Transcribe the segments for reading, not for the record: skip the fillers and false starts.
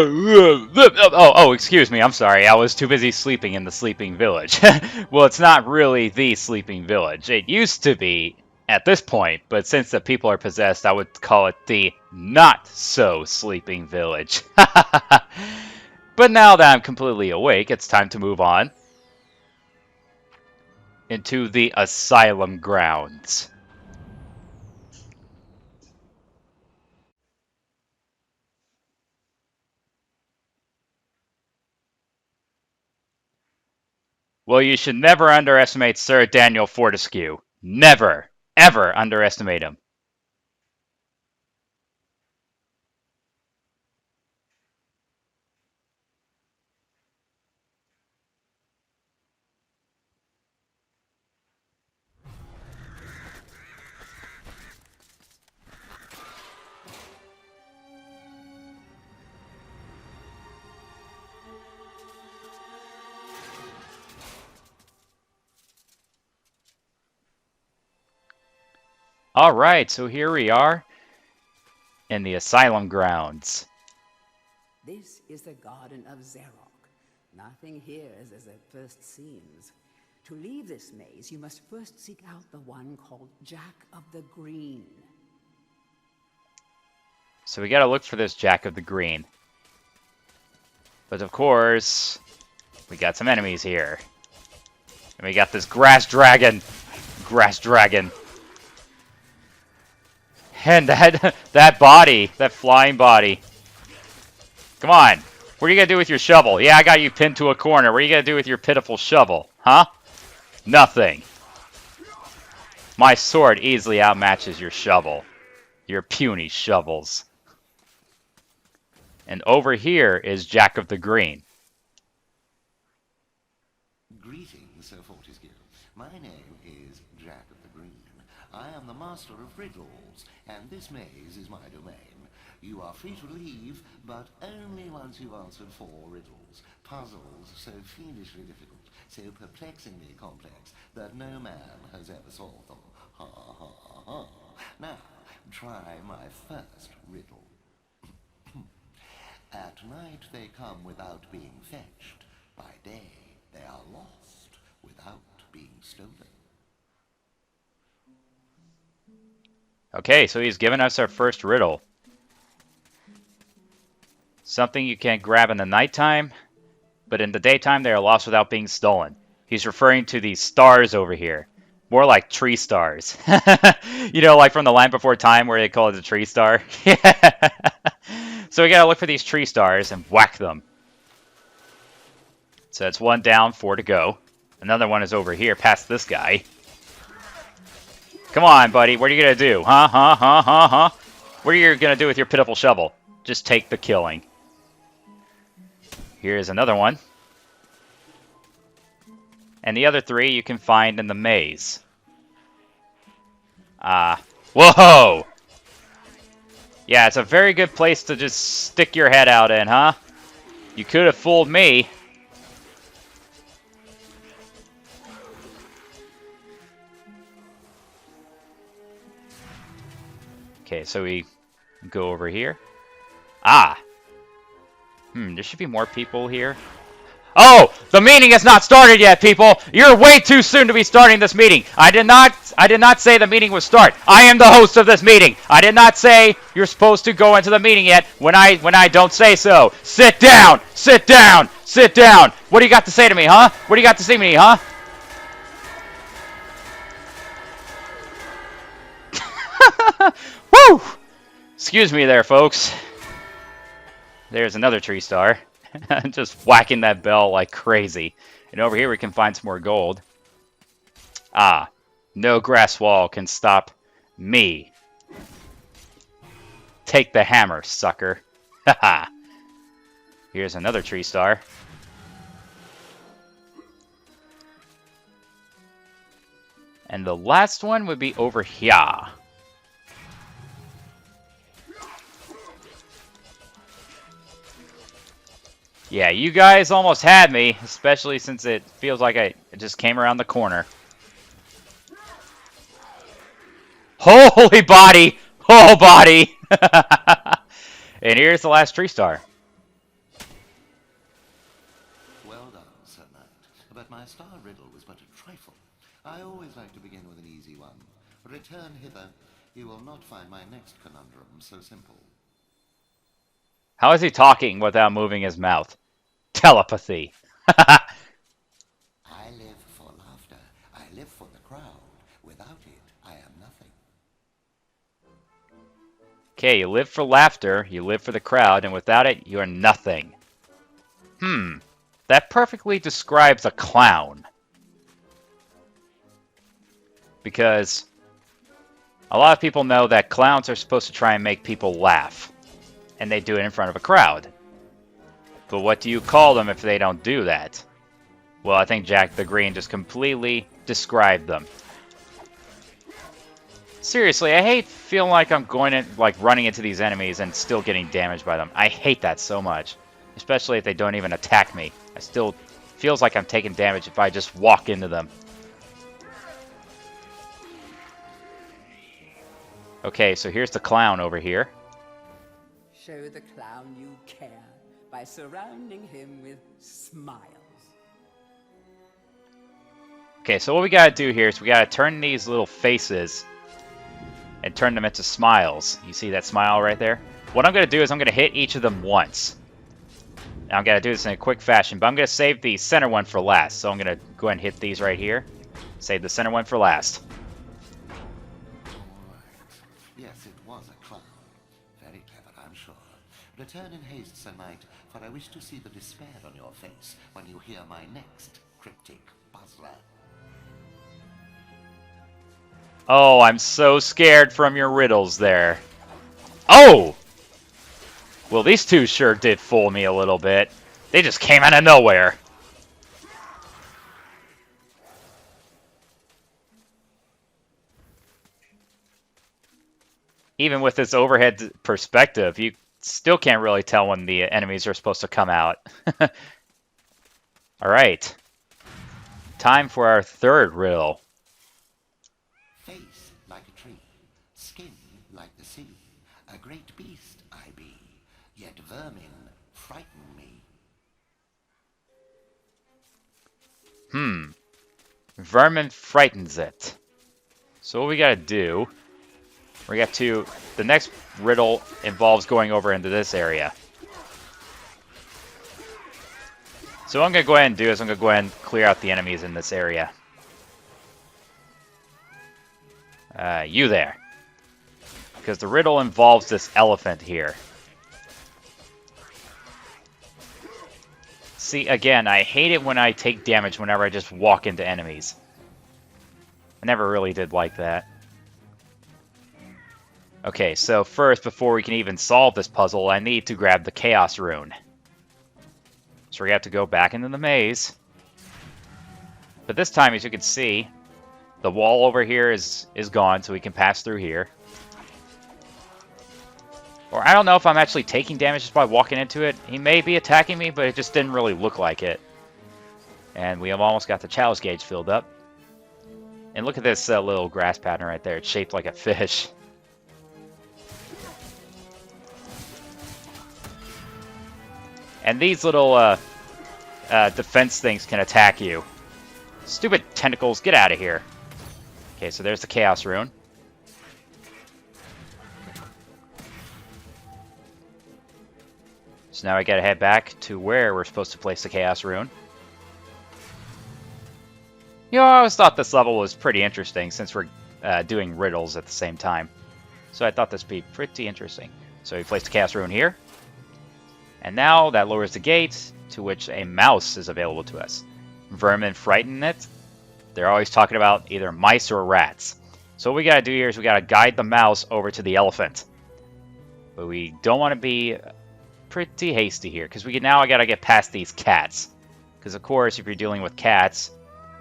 Oh, excuse me. I'm sorry. I was too busy sleeping in the sleeping village. Well, it's not really the sleeping village. It used to be at this point, but since the people are possessed, I would call it the not so sleeping village. But now that I'm completely awake, it's time to move on into the Asylum grounds. Well, you should never underestimate Sir Daniel Fortescue. Never, ever underestimate him. Alright, so here we are in the Asylum grounds. This is the Garden of Zarok. Nothing here is as it first seems. To leave this maze, you must first seek out the one called Jack of the Green. So we gotta look for this Jack of the Green. But of course, we got some enemies here. And we got this grass dragon. Grass dragon. And that body, that flying body. Come on. What are you gonna do with your shovel? Yeah, I got you pinned to a corner. What are you gonna do with your pitiful shovel? Huh? Nothing. My sword easily outmatches your shovel. Your puny shovels. And over here is Jack of the Green. Greetings, Sir Fortescue. My name is Jack of the Green. I am the master of riddles, and this maze is my domain. You are free to leave, but only once you've answered 4 riddles. Puzzles so fiendishly difficult, so perplexingly complex, that no man has ever solved them. Ha ha ha. Now, try my first riddle. At night they come without being fetched. By day they are lost without being stolen. Okay, so he's given us our first riddle. Something you can't grab in the nighttime, but in the daytime they are lost without being stolen. He's referring to these stars over here. More like tree stars. You know, like from the Land Before Time where they call it a tree star? So we gotta look for these tree stars and whack them. So that's 1 down, 4 to go. Another one is over here past this guy. Come on, buddy. What are you gonna do? Huh? What are you gonna do with your pitiful shovel? Just take the killing. Here's another one. And the other 3 you can find in the maze. Whoa! Yeah, it's a very good place to just stick your head out in, huh? You could have fooled me. Okay, so we go over here. There should be more people here. Oh! The meeting has not started yet, people! You're way too soon to be starting this meeting! I did not say the meeting would start. I am the host of this meeting! I did not say you're supposed to go into the meeting yet when I don't say so. Sit down! Sit down! Sit down! What do you got to say to me, huh? What do you got to say to me, huh? Woo! Excuse me there, folks. There's another tree star. Just whacking that bell like crazy. And over here we can find some more gold. No grass wall can stop me. Take the hammer, sucker. Haha. Here's another tree star. And the last one would be over here. Yeah, you guys almost had me, especially since it feels like it just came around the corner. Holy body! Oh, body! And here's the last tree star. my star riddle was but a trifle. I always like to begin with an easy one. Return hither. You will not find my next conundrum so simple. How is he talking without moving his mouth? Telepathy. I live for laughter. I live for the crowd. Without it, I am nothing. Okay, you live for laughter, you live for the crowd, and without it, you are nothing. That perfectly describes a clown. Because a lot of people know that clowns are supposed to try and make people laugh. And they do it in front of a crowd. But what do you call them if they don't do that? Well, I think Jack the Green just completely described them. Seriously, I hate feeling like I'm going in, like running into these enemies and still getting damaged by them. I hate that so much. Especially if they don't even attack me. I still feels like I'm taking damage if I just walk into them. Okay, so here's the clown over here. Show the clown you care by surrounding him with smiles. Okay, so what we gotta do here is we gotta turn these little faces and turn them into smiles. You see that smile right there? What I'm gonna do is I'm gonna hit each of them once. Now I'm gonna do this in a quick fashion, but I'm gonna save the center one for last. So I'm gonna go ahead and hit these right here. Save the center one for last. Yes, it was a clown. Very clever, I'm sure. Return in haste, Sir Knight, for I wish to see the despair on your face when you hear my next cryptic puzzler. Oh, I'm so scared from your riddles there. Oh! Well, these two sure did fool me a little bit. They just came out of nowhere. Even with this overhead perspective, you still can't really tell when the enemies are supposed to come out. Alright. Time for our third riddle. Face like a tree, skin like the sea, a great beast I be, yet vermin frighten me. Vermin frightens it. So what we gotta do... We got to... The next riddle involves going over into this area. So what I'm going to go ahead and do is I'm going to go ahead and clear out the enemies in this area. You there. Because the riddle involves this elephant here. See, again, I hate it when I take damage whenever I just walk into enemies. I never really did like that. Okay, so first, before we can even solve this puzzle, I need to grab the Chaos Rune. So we have to go back into the maze. But this time, as you can see, the wall over here is gone, so we can pass through here. Or I don't know if I'm actually taking damage just by walking into it. He may be attacking me, but it just didn't really look like it. And we have almost got the chalice gauge filled up. And look at this little grass pattern right there. It's shaped like a fish. And these little defense things can attack you. Stupid tentacles, get out of here. Okay, so there's the Chaos Rune. So now I gotta head back to where we're supposed to place the Chaos Rune. You know, I always thought this level was pretty interesting since we're doing riddles at the same time. So I thought this would be pretty interesting. So we place the Chaos Rune here. And now that lowers the gate to which a mouse is available to us. Vermin frighten it. They're always talking about either mice or rats. So what we gotta do here is we gotta guide the mouse over to the elephant. But we don't want to be pretty hasty here, because I gotta get past these cats. Because of course, if you're dealing with cats,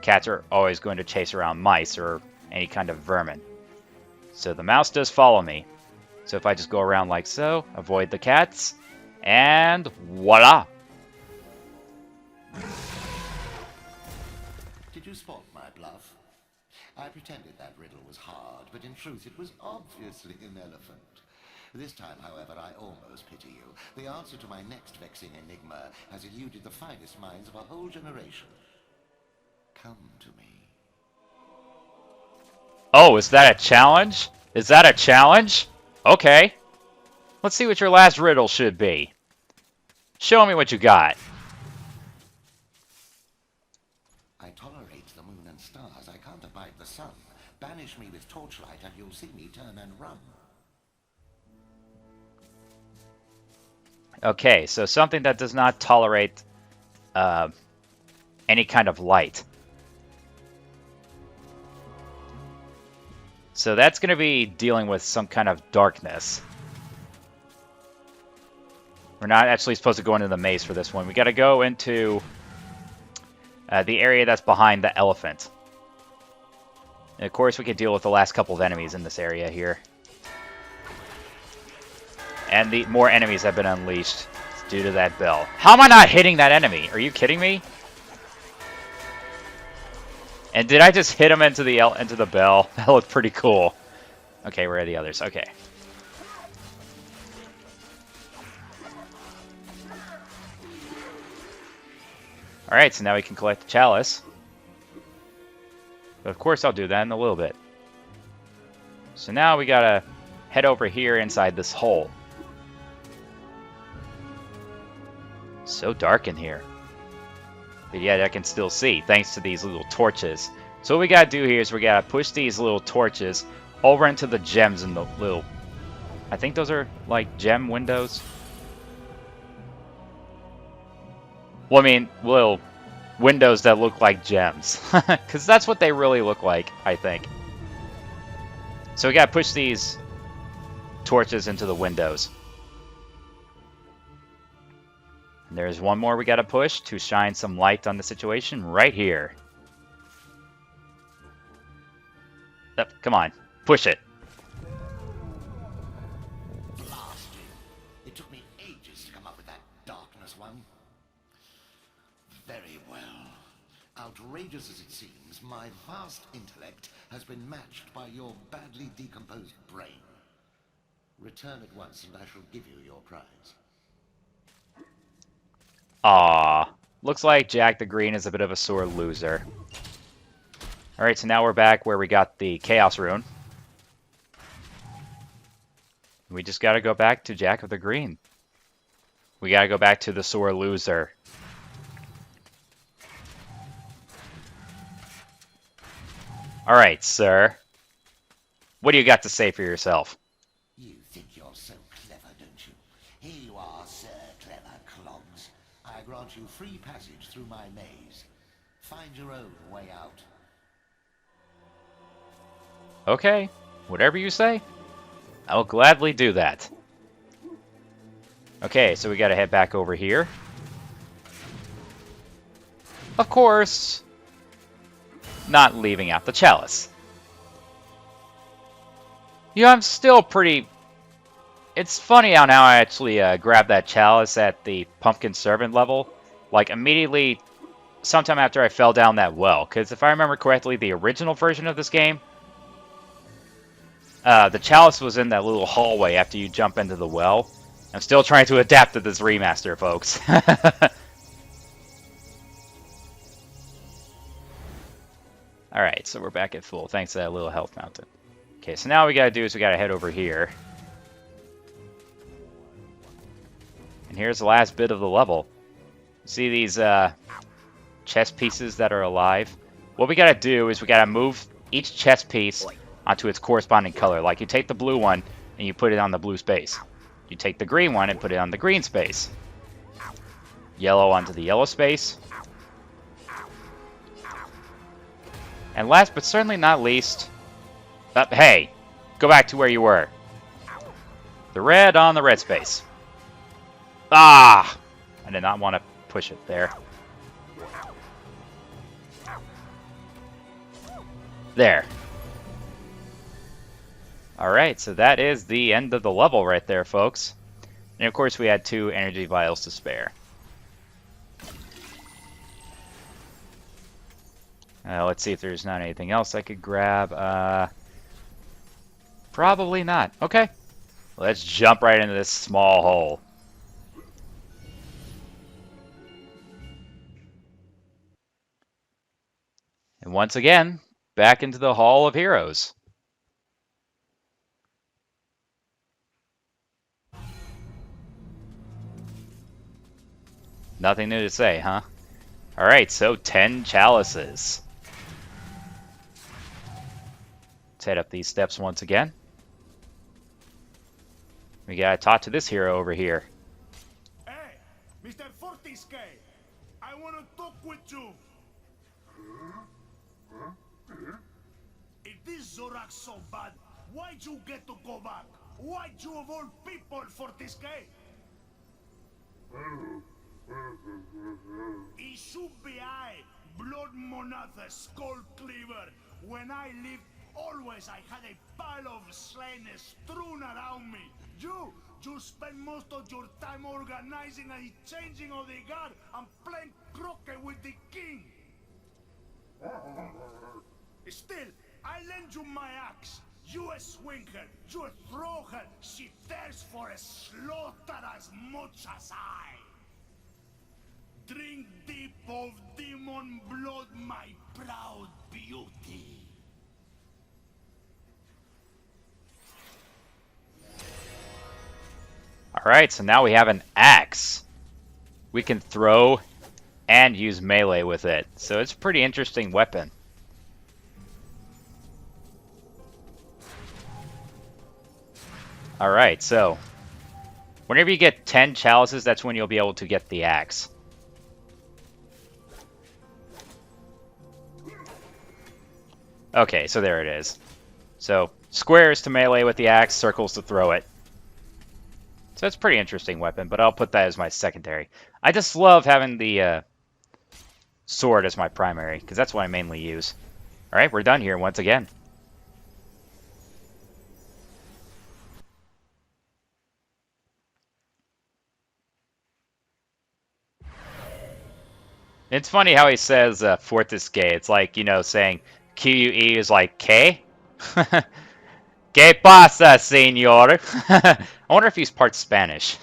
cats are always going to chase around mice or any kind of vermin. So the mouse does follow me. So if I just go around like so, avoid the cats, and voila! Did you spot my bluff? I pretended that riddle was hard, but in truth it was obviously an elephant. This time, however, I almost pity you. The answer to my next vexing enigma has eluded the finest minds of a whole generation. come to me. Oh, is that a challenge? Is that a challenge? Okay. Let's see what your last riddle should be. Show me what you got. I tolerate the moon and stars. I can't abide the sun. Banish me with torchlight and you'll see me turn and run. Okay, so something that does not tolerate any kind of light. So that's going to be dealing with some kind of darkness. We're not actually supposed to go into the maze for this one. We got to go into the area that's behind the elephant. And of course, we could deal with the last couple of enemies in this area here. And the more enemies have been unleashed due to that bell. How am I not hitting that enemy? Are you kidding me? And did I just hit him into the bell? That looked pretty cool. Okay, where are the others? Okay. Alright, so now we can collect the chalice. But of course I'll do that in a little bit. So now we gotta head over here inside this hole. So dark in here. But yet I can still see, thanks to these little torches. So what we gotta do here is we gotta push these little torches over into the gems in the little... I think those are, like, gem windows? Well, I mean, little windows that look like gems. Because that's what they really look like, I think. So we gotta push these torches into the windows. And there's one more we gotta push to shine some light on the situation right here. Yep, come on, push it. Blast you. It took me ages to come up with that darkness one. Very well. Outrageous as it seems, my vast intellect has been matched by your badly decomposed brain. Return at once and I shall give you your prize. Aww. Looks like Jack the Green is a bit of a sore loser. Alright, so now we're back where we got the Chaos Rune. We just gotta go back to Jack of the Green. We gotta go back to the sore loser. Alright, sir. What do you got to say for yourself? You think you're so clever, don't you? Here you are, Sir Clever Clogs. I grant you free passage through my maze. Find your own way out. Okay, whatever you say. I'll gladly do that. Okay, so we gotta head back over here. Of course, not leaving out the chalice. You know, I'm still pretty... It's funny how now I actually grabbed that chalice at the Pumpkin Servant level. Like, immediately, sometime after I fell down that well. Because if I remember correctly, the original version of this game, the chalice was in that little hallway after you jump into the well. I'm still trying to adapt to this remaster, folks. Alright, so we're back at full, thanks to that little health mountain. Okay, so now what we gotta do is we gotta head over here. And here's the last bit of the level. See these chess pieces that are alive? What we gotta do is we gotta move each chess piece onto its corresponding color. Like you take the blue one and you put it on the blue space. You take the green one and put it on the green space. Yellow onto the yellow space. And last but certainly not least, hey, go back to where you were. The red on the red space. Ah! I did not want to push it there. There. Alright, so that is the end of the level right there, folks. And of course we had 2 energy vials to spare. Let's see if there's not anything else I could grab. Probably not. Okay. Let's jump right into this small hole. And once again, back into the Hall of Heroes. Nothing new to say, huh? Alright, so 10 chalices. Let's head up these steps once again. We gotta talk to this hero over here. Hey, Mr. Fortisque, I want to talk with you. If this Zorak's so bad, why'd you get to go back? Why'd you of all people, Fortisque? It should be I, Blood Monatha, Skull Cleaver. When I lived, always I had a pile of slain strewn around me. You spend most of your time organizing a changing of the guard and playing croquet with the king. Still, I lend you my axe. You swing her, you throw her. She thirsts for a slaughter as much as I. Drink deep of demon blood, my proud beauty. Alright, so now we have an axe. We can throw and use melee with it. So it's a pretty interesting weapon. Alright, so whenever you get 10 chalices, that's when you'll be able to get the axe. Okay, so there it is. So squares to melee with the axe, circles to throw it. So it's a pretty interesting weapon, but I'll put that as my secondary. I just love having the sword as my primary, because that's what I mainly use. Alright, we're done here once again. It's funny how he says Fortisque. It's like, you know, saying QUE is like K. ¿Qué pasa, señor? I wonder if he's part Spanish.